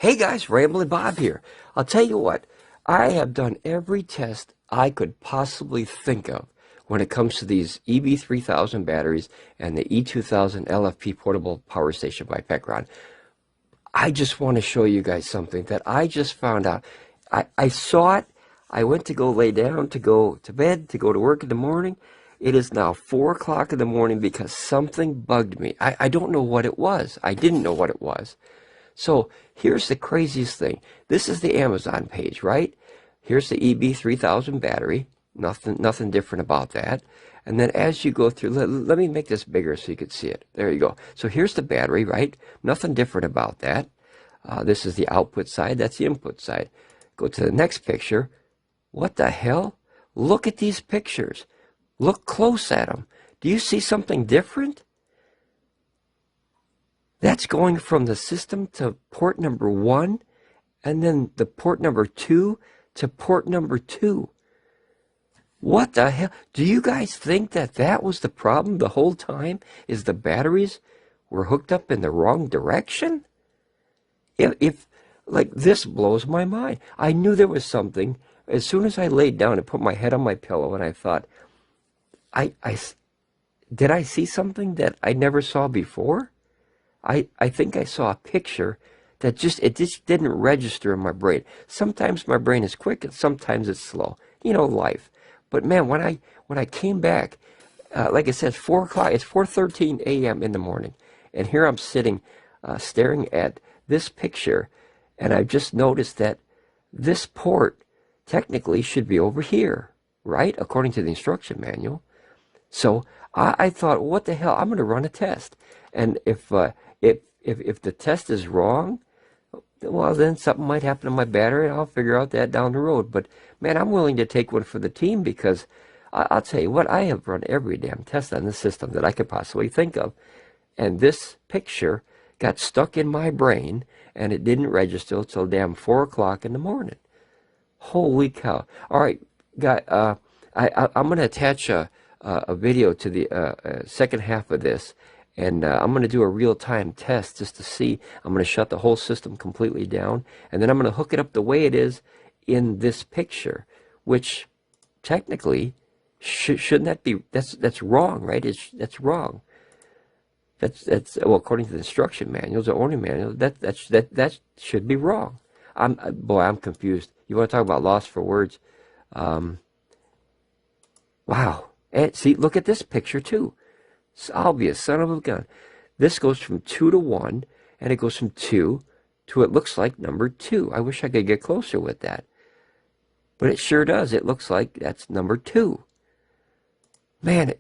Hey guys, Ramblin Bob here. I'll tell you what, I have done every test I could possibly think of when it comes to these EB3000 batteries and the E2000LFP portable power station by PECRON. I just want to show you guys something that I just found out. I saw it. I went to go lay down, to go to bed, to go to work in the morning. It is now 4 o'clock in the morning because something bugged me. I don't know what it was. I didn't know what it was. So here's the craziest thing. This is the Amazon page, right? Here's the EB3000 battery. Nothing different about that. And then as you go through, let me make this bigger so you can see it. There you go. So here's the battery, right? Nothing different about that. This is the output side. That's the input side. Go to the next picture. What the hell? Look at these pictures. Look close at them. Do you see something different? That's going from the system to port number 1, and then the port number 2 to port number 2. What the hell? Do you guys think that that was the problem the whole time? Is the batteries were hooked up in the wrong direction? If like, this blows my mind. I knew there was something. As soon as I laid down and put my head on my pillow, and I thought, did I see something that I never saw before? I think I saw a picture that just didn't register in my brain. Sometimes my brain is quick and sometimes it's slow. You know, life. But man, when I came back, like I said, 4 o'clock, it's 4:13 a.m. in the morning. And here I'm sitting, staring at this picture, and I've just noticed that this port technically should be over here, right? According to the instruction manual. So I thought, what the hell? I'm going to run a test. And if the test is wrong, well, then something might happen to my battery, and I'll figure out that down the road. But man, I'm willing to take one for the team, because I'll tell you what, I have run every damn test on the system that I could possibly think of, and this picture got stuck in my brain, and it didn't register until damn 4 o'clock in the morning. Holy cow! All right, guy, I'm going to attach a video to the second half of this. And I'm going to do a real-time test just to see. I'm going to shut the whole system completely down. And then I'm going to hook it up the way it is in this picture. Which, technically, shouldn't that be... That's wrong, right? That's wrong. That's well, according to the instruction manuals, the owner manual, that should be wrong. Boy, I'm confused. You want to talk about lost for words? Wow. And see, look at this picture, too. It's obvious, son of a gun. This goes from 2 to 1, and it goes from 2 to, it looks like, number 2. I wish I could get closer with that. But it sure does. It looks like that's number 2. Man,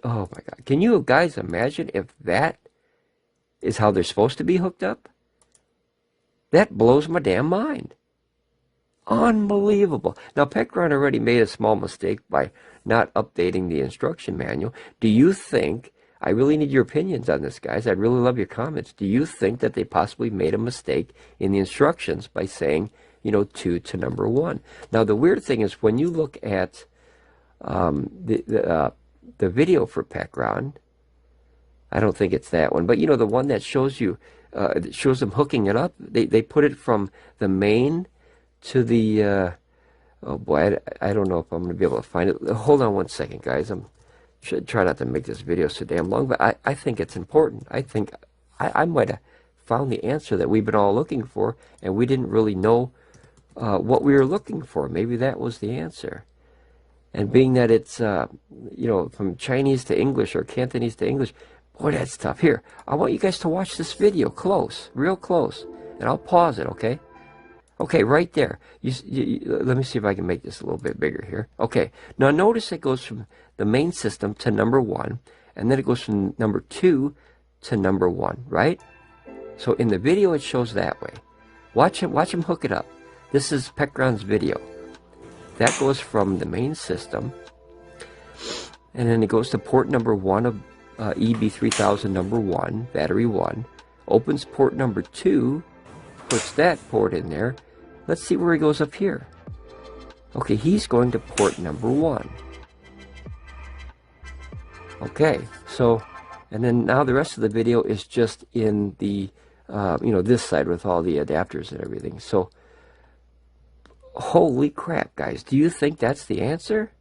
oh my God. Can you guys imagine if that is how they're supposed to be hooked up? That blows my damn mind. Unbelievable. Now, PECRON already made a small mistake by not updating the instruction manual. Do you think, I really need your opinions on this, guys. I'd really love your comments. Do you think that they possibly made a mistake in the instructions by saying, you know, 2 to number 1? Now, the weird thing is when you look at the video for PECRON, I don't think it's that one, but, you know, the one that shows you, shows them hooking it up, they put it from the main to the, oh boy, I don't know if I'm going to be able to find it. Hold on one second, guys. I should try not to make this video so damn long, but I think it's important. I think I might have found the answer that we've been all looking for, and we didn't really know what we were looking for. Maybe that was the answer. And being that it's, you know, from Chinese to English or Cantonese to English, boy, that's tough. Here, I want you guys to watch this video close, real close, and I'll pause it, okay? Okay, right there. Let me see if I can make this a little bit bigger here. Okay, now notice it goes from the main system to number 1, and then it goes from number 2 to number 1, right? So in the video, it shows that way. Watch him hook it up. This is PECRON's video. That goes from the main system, and then it goes to port number 1 of EB3000 number 1, battery 1, opens port number 2, puts that port in there. Let's see where he goes up here. Okay, he's going to port number 1. Okay, so, and then now the rest of the video is just in the you know, this side with all the adapters and everything. So, holy crap, guys. Do you think that's the answer?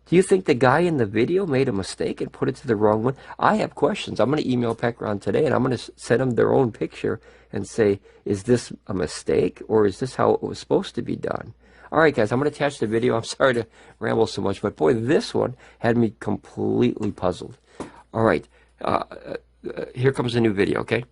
Do you think the guy in the video made a mistake and put it to the wrong one? I have questions. I'm going to email PECRON today, and I'm going to send them their own picture and say, is this a mistake, or is this how it was supposed to be done? All right, guys, I'm going to attach the video. I'm sorry to ramble so much, but boy, this one had me completely puzzled. All right, here comes a new video, okay?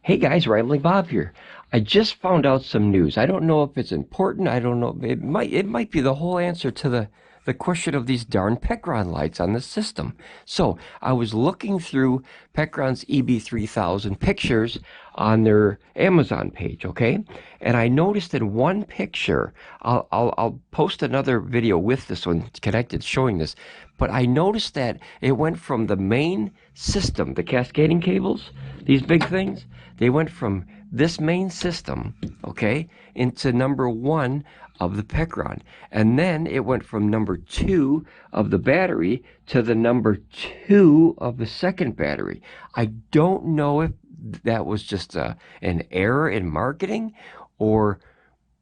Hey guys, Ramblin Bob here. I just found out some news. I don't know if it's important. I don't know. It might be the whole answer to the question of these darn PECRON lights on the system. So I was looking through PECRON's EB3000 pictures on their Amazon page, okay? And I noticed in one picture, I'll post another video with this one connected showing this, but I noticed that it went from the main system, the cascading cables, these big things, they went from this main system, okay, into number 1 of the PECRON. And then it went from number 2 of the battery to the number 2 of the second battery. I don't know if that was just an error in marketing, or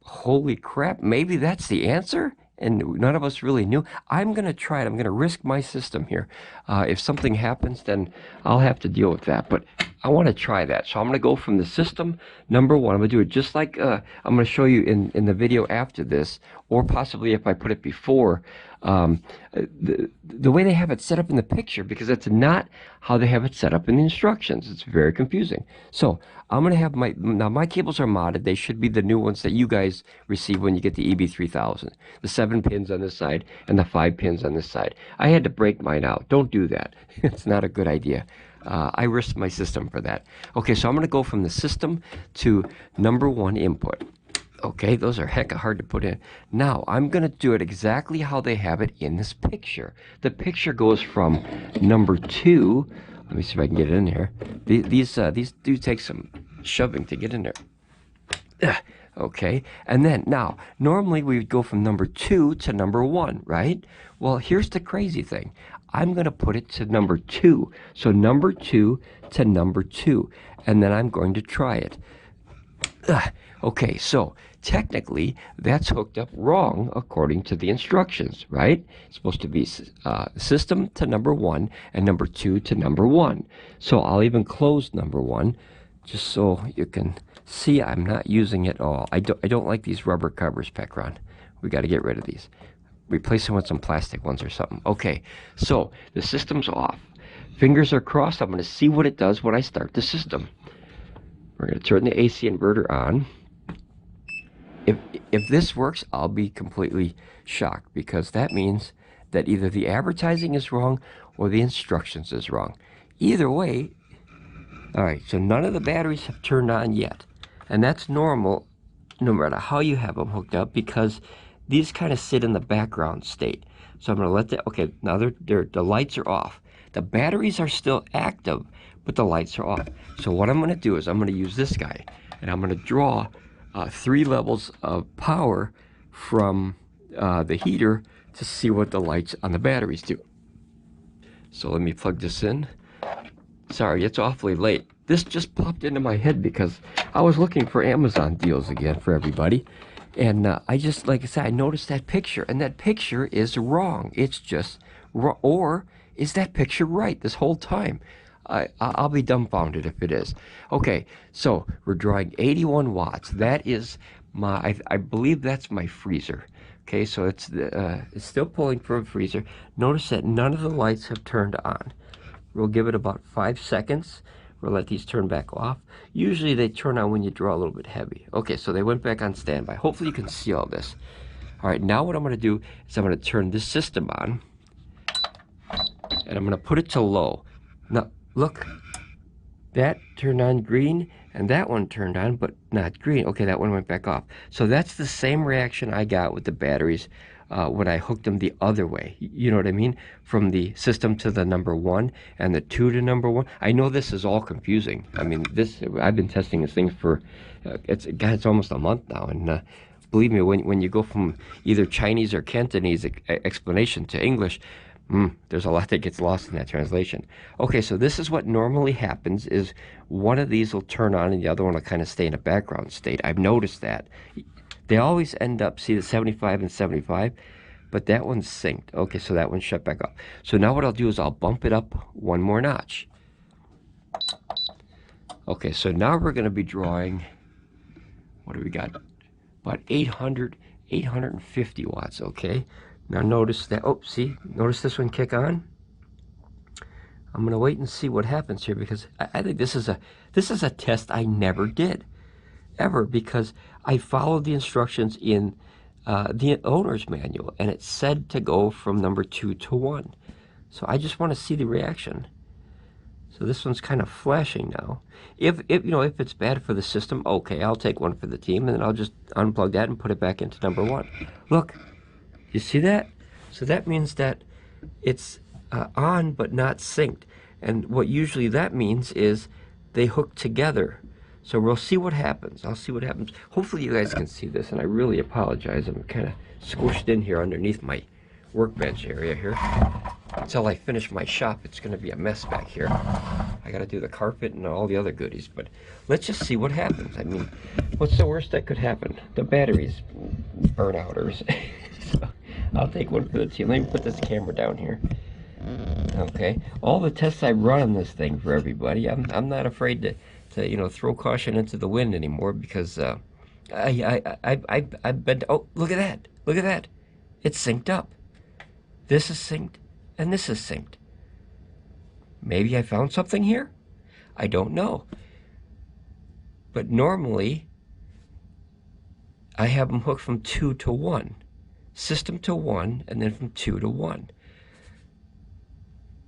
holy crap, maybe that's the answer and none of us really knew. I'm going to try it. I'm going to risk my system here. If something happens, then I'll have to deal with that. But I want to try that. So I'm going to go from the system number 1. I'm going to do it just like I'm going to show you in the video after this, or possibly if I put it before, the way they have it set up in the picture, because that's not how they have it set up in the instructions. It's very confusing. So I'm going to have my cables are modded. They should be the new ones that you guys receive when you get the EB3000. The 7 pins on this side and the 5 pins on this side. I had to break mine out. Don't do that. It's not a good idea. I risked my system for that. Okay, so I'm going to go from the system to number 1 input. Okay, those are hecka hard to put in. Now, I'm going to do it exactly how they have it in this picture. The picture goes from number 2. Let me see if I can get it in here. These do take some shoving to get in there. Okay, and then now, normally we would go from number 2 to number 1, right? Well, here's the crazy thing. I'm going to put it to number 2. So number 2 to number 2. And then I'm going to try it. Okay, so technically that's hooked up wrong according to the instructions, right? It's supposed to be system to number 1 and number 2 to number 1. So I'll even close number 1 just so you can see I'm not using it all. I don't like these rubber covers, PECRON. We got to get rid of these. Replace them with some plastic ones or something. Okay, so the system's off. Fingers are crossed. I'm going to see what it does when I start the system. We're going to turn the AC inverter on. If this works, I'll be completely shocked, because that means that either the advertising is wrong or the instructions is wrong. Either way, all right, so none of the batteries have turned on yet. And that's normal no matter how you have them hooked up, because these kind of sit in the background state. So I'm going to let that, okay, now the lights are off. The batteries are still active, but the lights are off. So what I'm going to do is I'm going to use this guy, and I'm going to draw 3 levels of power from the heater to see what the lights on the batteries do. So let me plug this in. Sorry, it's awfully late. This just popped into my head because I was looking for Amazon deals again for everybody. And I just, like I said, I noticed that picture, and that picture is wrong. It's just wrong. Or is that picture right this whole time? I'll be dumbfounded if it is. Okay, so we're drawing 81 watts. That is my, I believe that's my freezer. Okay, so it's still pulling from a freezer. Notice that none of the lights have turned on. We'll give it about 5 seconds. We'll let these turn back off. Usually they turn on when you draw a little bit heavy. Okay, so they went back on standby. Hopefully you can see all this. All right, now what I'm going to do is I'm going to turn this system on, and I'm going to put it to low. Now, look, that turned on green, and that one turned on, but not green. Okay, that one went back off. So that's the same reaction I got with the batteries when I hooked them the other way. You know what I mean? From the system to the number 1 and the 2 to number 1. I know this is all confusing. I mean, I've been testing this thing for, it's almost a month now, and believe me, when you go from either Chinese or Cantonese explanation to English, There's a lot that gets lost in that translation. Okay, so this is what normally happens is one of these will turn on and the other one will kind of stay in a background state. I've noticed that. They always end up, see the 75 and 75, but that one's synced. Okay, so that one's shut back up. So now what I'll do is I'll bump it up one more notch. Okay, so now we're going to be drawing, what do we got? About 850 watts, okay? Now notice that, oh, see, notice this one kick on? I'm going to wait and see what happens here because I think this is a test I never did, ever, because I followed the instructions in the owner's manual, and it said to go from number 2 to 1. So I just want to see the reaction. So this one's kind of flashing now. If it's bad for the system, okay, I'll take one for the team, and then I'll just unplug that and put it back into number 1. Look, you see that? So that means that it's on but not synced. And what usually that means is they hook together. So we'll see what happens. I'll see what happens. Hopefully you guys can see this, and I really apologize. I'm kind of squished in here underneath my workbench area here. Until I finish my shop, it's going to be a mess back here. I got to do the carpet and all the other goodies, but let's just see what happens. I mean, what's the worst that could happen? The batteries burn out, or so I'll take one for the team. Let me put this camera down here. Okay, all the tests I run on this thing for everybody, I'm not afraid to throw caution into the wind anymore, because I've been. Oh, look at that! Look at that! It's synced up. This is synced, and this is synced. Maybe I found something here? I don't know. But normally, I have them hooked from 2 to 1. System to 1, and then from 2 to 1.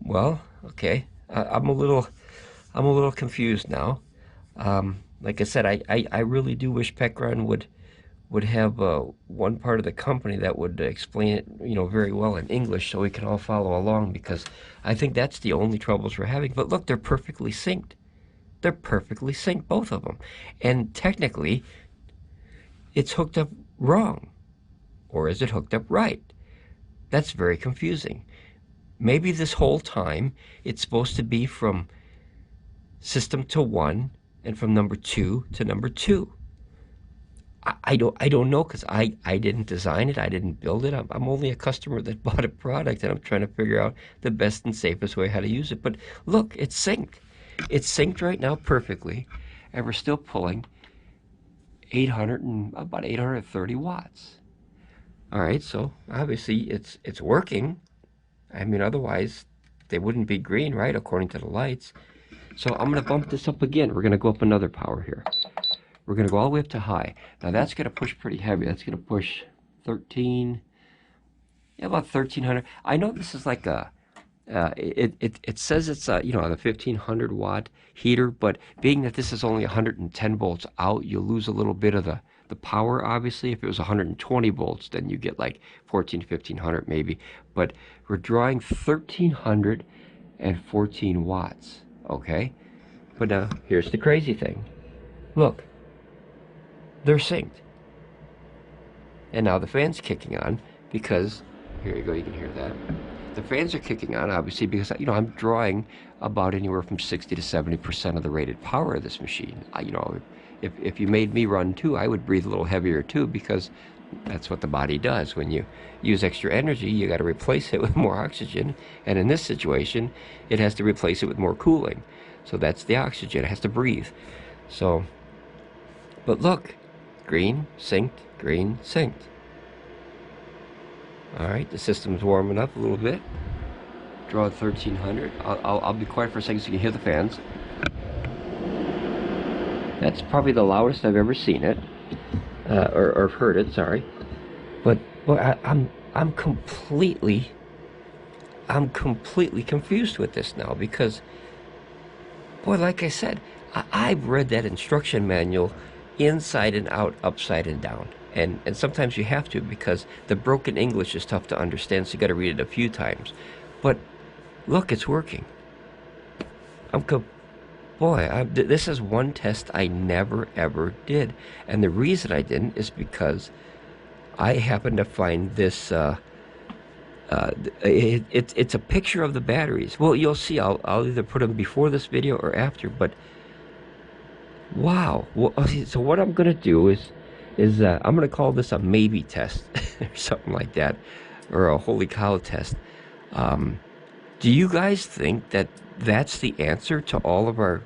Well, okay. I'm a little confused now. Like I said, I really do wish PECRON would have one part of the company that would explain it, very well in English, so we can all follow along, because I think that's the only troubles we're having. But look, they're perfectly synced. They're perfectly synced, both of them. And technically, it's hooked up wrong. Or is it hooked up right? That's very confusing. Maybe this whole time, it's supposed to be from system to 1 and from number 2 to number 2. I don't know, because I didn't design it. I didn't build it. I'm only a customer that bought a product, and I'm trying to figure out the best and safest way how to use it. But look, it's synced. It's synced right now perfectly, and we're still pulling about 830 watts. All right, so obviously it's working. I mean, otherwise they wouldn't be green, right, according to the lights. So I'm going to bump this up again. We're going to go up another power here. We're going to go all the way up to high. Now that's going to push pretty heavy. That's going to push 13, about 1300. I know this is like a, it says it's a, the 1500 watt heater, but being that this is only 110 volts out, you'll lose a little bit of the power, obviously. If it was 120 volts, then you get like 1500 maybe. But we're drawing 1314 watts, okay? But now, here's the crazy thing. Look, they're synced. And now the fan's kicking on because, here you go, you can hear that. The fans are kicking on, obviously, because, I'm drawing about anywhere from 60 to 70% of the rated power of this machine. If you made me run too, I would breathe a little heavier too, because that's what the body does. When you use extra energy, you got to replace it with more oxygen. And in this situation, it has to replace it with more cooling. So that's the oxygen. It has to breathe. So, but look, green, synced, green, synced. All right, the system's warming up a little bit. Draw 1300. I'll be quiet for a second so you can hear the fans. That's probably the loudest I've ever seen it, or heard it. Sorry, but I'm completely confused with this now, because, boy, like I said, I've read that instruction manual inside and out, upside and down, and sometimes you have to, because the broken English is tough to understand, so you got to read it a few times. But look, it's working. This is one test I never ever did, and the reason I didn't is because I happened to find this It's a picture of the batteries. Well, you'll see. I'll either put them before this video or after. But wow. Well, so what I'm gonna do is I'm gonna call this a maybe test or something like that, or a holy cow test. Do you guys think that that's the answer to all of our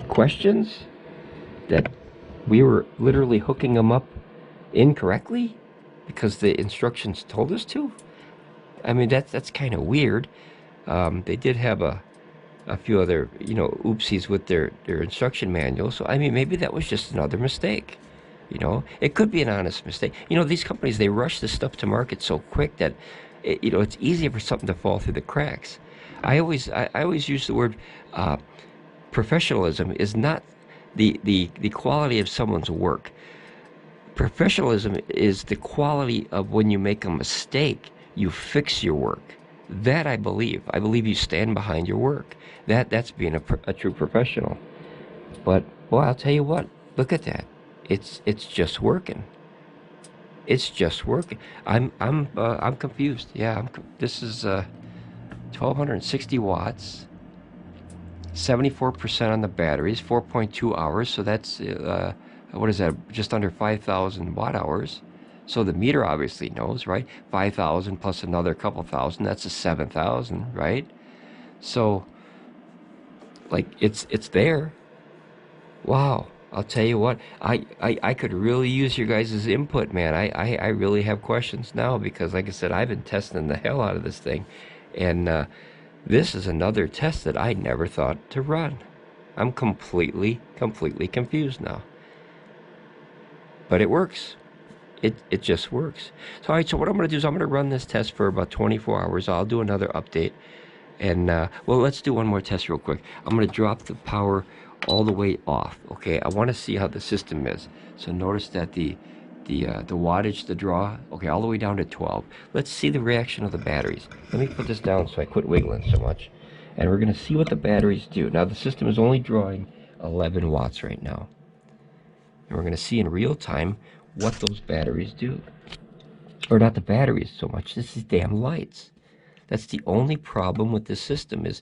questions? That we were literally hooking them up incorrectly because the instructions told us to? I mean, that's kind of weird. They did have a few other, oopsies with their instruction manual. So, I mean, maybe that was just another mistake. It could be an honest mistake. These companies, they rush this stuff to market so quick that, it's easy for something to fall through the cracks. I always use the word professionalism is not the quality of someone's work. Professionalism is the quality of when you make a mistake, you fix your work. That I believe. I believe you stand behind your work. That's being a true professional. But boy, I'll tell you what. Look at that. It's just working. It's just working. I'm confused. Yeah, this is 1260 watts. 74% on the batteries. 4.2 hours. So that's what is that? Just under 5,000 watt hours. So the meter obviously knows, right? 5,000 plus another couple thousand, that's a 7,000, right? So, like, it's there. Wow. I'll tell you what, I could really use your guys' input, man. I really have questions now because, like I said, I've been testing the hell out of this thing. And this is another test that I never thought to run. I'm completely confused now. But it works. It just works. So, all right, so what I'm going to do is I'm going to run this test for about 24 hours. I'll do another update. And, well, let's do one more test real quick. I'm going to drop the power all the way off, okay? I want to see how the system is. So notice that the wattage, the draw, okay, all the way down to 12. Let's see the reaction of the batteries. Let me put this down so I quit wiggling so much. And we're going to see what the batteries do. Now, the system is only drawing 11 watts right now. And we're going to see in real time what those batteries do. Or not the batteries so much, this is damn lights. That's the only problem with this system is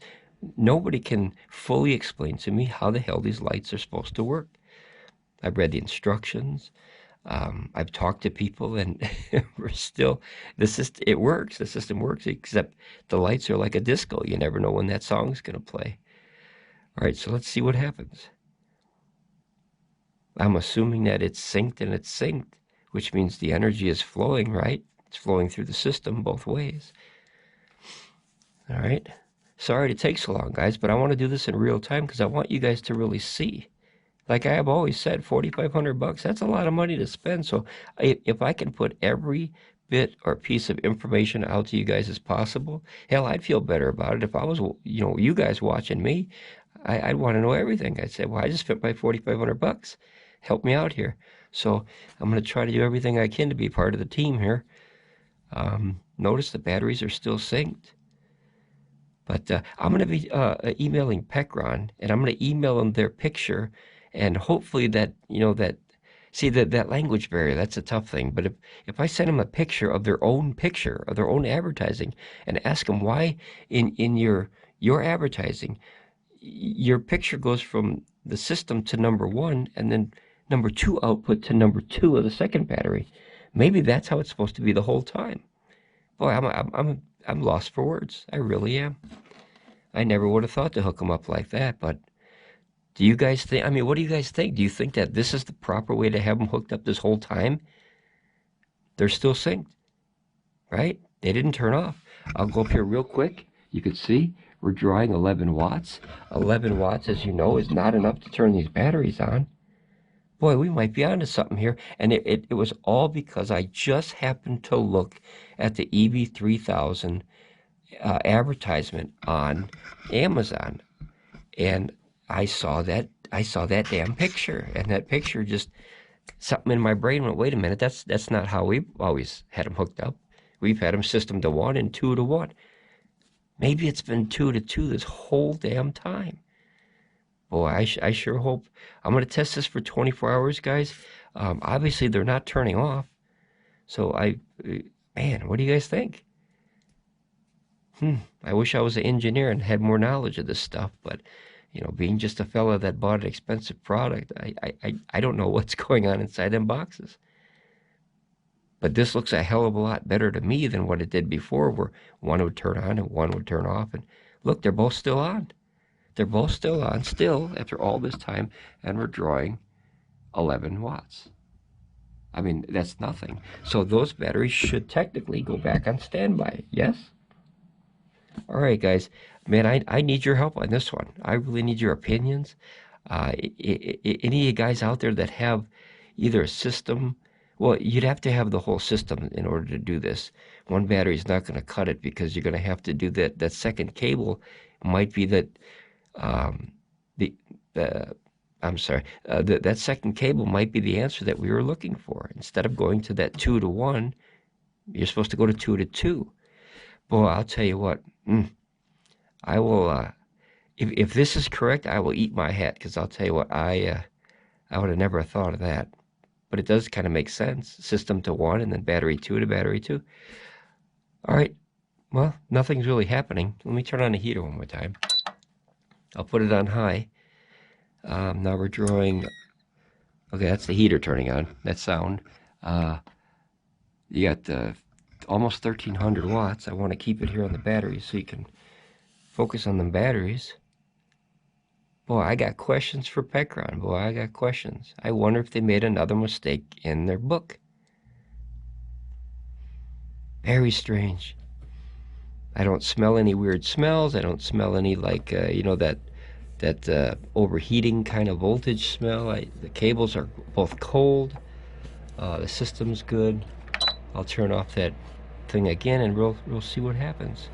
nobody can fully explain to me how the hell these lights are supposed to work. I've read the instructions. I've talked to people, and we're still, it works. The system works, except the lights are like a disco. You never know when that song's going to play. All right, so let's see what happens. I'm assuming that it's synced and it's synced, which means the energy is flowing, right? It's flowing through the system both ways. All right. Sorry to take so long, guys, but I want to do this in real time because I want you guys to really see. Like I have always said, $4,500, that's a lot of money to spend. So if I can put every bit or piece of information out to you guys as possible, hell, I'd feel better about it. If I was, you guys watching me, I'd want to know everything. I'd say, well, I just spent my $4,500. Help me out here. So I'm going to try to do everything I can to be part of the team here. Notice the batteries are still synced. But I'm going to be emailing PECRON, and I'm going to email them their picture, and hopefully that, see, that language barrier, that's a tough thing. But if I send them a picture of their own advertising, and ask them why in your advertising, your picture goes from the system to number 1, and then number 2 output to number 2 of the second battery. Maybe that's how it's supposed to be the whole time. Boy, I'm lost for words. I really am. I never would have thought to hook them up like that, but do you guys think, I mean, what do you guys think? Do you think that this is the proper way to have them hooked up this whole time? They're still synced, right? They didn't turn off. I'll go up here real quick. You can see we're drawing 11 watts. 11 watts, as you know, is not enough to turn these batteries on. Boy, we might be onto something here. And it was all because I just happened to look at the EB3000 advertisement on Amazon, and I saw that damn picture, and that picture just, something in my brain went, wait a minute, that's not how we've always had them hooked up. We've had them system to 1 and 2 to 1. Maybe it's been 2 to 2 this whole damn time. Boy, I sure hope. I'm going to test this for 24 hours, guys. Obviously, they're not turning off. So Man, what do you guys think? I wish I was an engineer and had more knowledge of this stuff, but you know, being just a fella that bought an expensive product, I don't know what's going on inside them boxes. But this looks a hell of a lot better to me than what it did before, where one would turn on and one would turn off. And look, they're both still on. They're both still on, still, after all this time, and we're drawing 11 watts. I mean, that's nothing. So those batteries should technically go back on standby, yes? All right, guys. Man, I need your help on this one. I really need your opinions. Any of you guys out there that have either a system, well, you'd have to have the whole system in order to do this. One battery is not going to cut it because you're going to have to do that. That second cable might be that, that second cable might be the answer that we were looking for. Instead of going to that 2 to 1, you're supposed to go to 2 to 2. Boy, I'll tell you what, I will, if this is correct, I will eat my hat, because I'll tell you what, I would have never thought of that. But it does kind of make sense. System to 1 and then battery 2 to battery 2. All right, well, nothing's really happening. Let me turn on the heater one more time. I'll put it on high. Now we're drawing, okay, that's the heater turning on, that sound. You got almost 1,300 watts. I want to keep it here on the batteries so you can focus on the batteries. Boy, I got questions for PECRON. Boy, I got questions. I wonder if they made another mistake in their book. Very strange. I don't smell any weird smells. I don't smell any, like, you know, that overheating kind of voltage smell. The cables are both cold. The system's good. I'll turn off that thing again and we'll see what happens.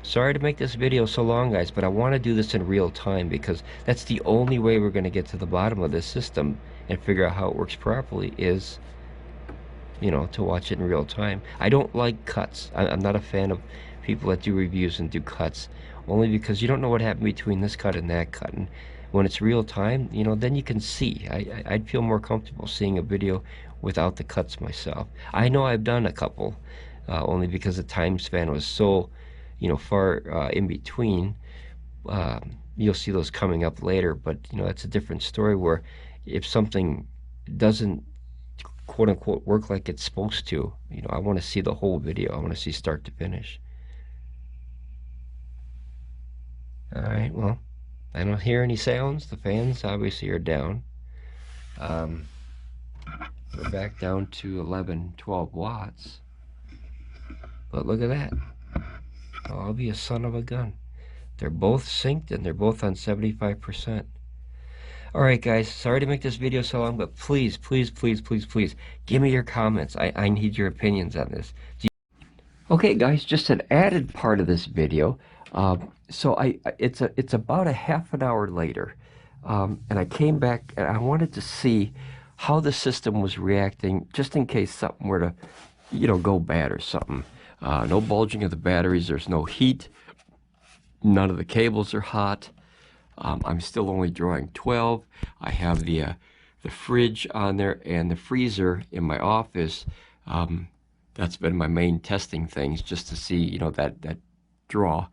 Sorry to make this video so long, guys, but I want to do this in real time, because that's the only way we're going to get to the bottom of this system and figure out how it works properly, is, you know, to watch it in real time. I don't like cuts. I'm not a fan of people that do reviews and do cuts, only because you don't know what happened between this cut and that cut. And when it's real time, you know, then you can see. I'd feel more comfortable seeing a video without the cuts myself. I know I've done a couple, only because the time span was so, you know, far in between. You'll see those coming up later, but you know, that's a different story, where if something doesn't quote unquote work like it's supposed to, you know, I want to see the whole video. I want to see start to finish. All right, well, I don't hear any sounds. The fans obviously are down. We're back down to 12 watts. But look at that. Oh, I'll be a son of a gun. They're both synced and they're both on 75%. All right, guys, sorry to make this video so long, but please, please, please, please, please, give me your comments. I need your opinions on this. Okay, guys, just an added part of this video. So it's about a half an hour later, and I came back and I wanted to see how the system was reacting, just in case something were to, you know, go bad or something. No bulging of the batteries. There's no heat. None of the cables are hot. I'm still only drawing 12. I have the fridge on there and the freezer in my office. That's been my main testing things, just to see, you know, that draw.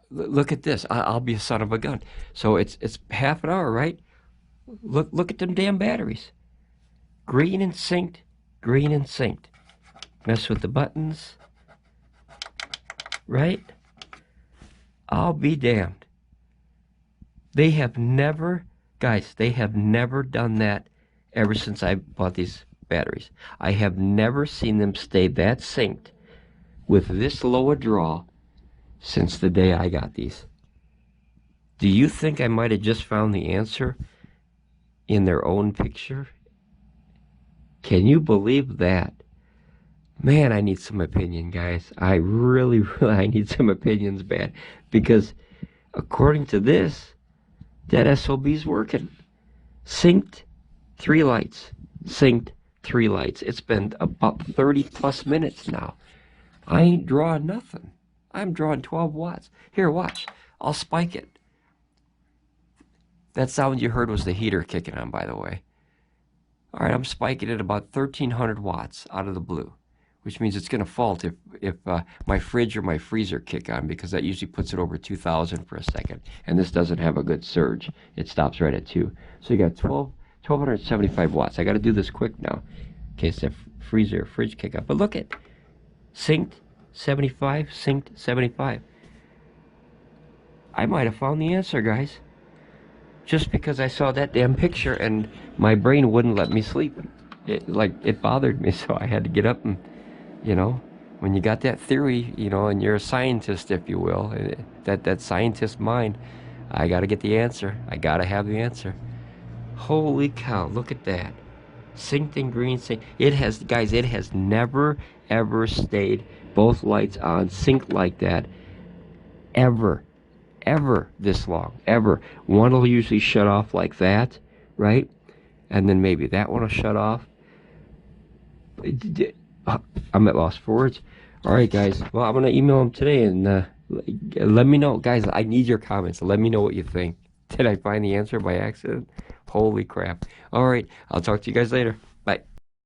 Look at this. I'll be a son of a gun. So it's half an hour, right? Look at them damn batteries. Green and synced. Green and synced. Mess with the buttons, right? I'll be damned. They have never, guys, they have never done that ever since I bought these batteries. I have never seen them stay that synced with this low a draw since the day I got these. Do you think I might have just found the answer in their own picture? Can you believe that? Man, I need some opinion, guys. I really I need some opinions bad, because according to this, that SOB's working. Synced, 3 lights. Synced, 3 lights. It's been about 30 plus minutes now. I ain't drawing nothing. I'm drawing 12 watts. Here, watch. I'll spike it. That sound you heard was the heater kicking on, by the way. All right, I'm spiking it about 1300 watts out of the blue, which means it's going to fault if my fridge or my freezer kick on, because that usually puts it over 2000 for a second. And this doesn't have a good surge. It stops right at 2. So you got 1275 watts. I got to do this quick now in case the freezer or fridge kick up. But look at, synced 75, synced 75. I might have found the answer, guys. Just because I saw that damn picture and my brain wouldn't let me sleep. It bothered me, so I had to get up and, you know, when you got that theory, you know, and you're a scientist, if you will, that scientist mind, I got to get the answer. I got to have the answer. Holy cow, look at that. Synced in green, synced. It has, guys, it has never, ever stayed both lights on synced like that. Ever this long, ever. One will usually shut off like that, right? And then maybe that one will shut off. I'm at loss for words. All right, guys. Well, I'm gonna email them today and let me know, guys. I need your comments. Let me know what you think. Did I find the answer by accident? Holy crap! All right, I'll talk to you guys later.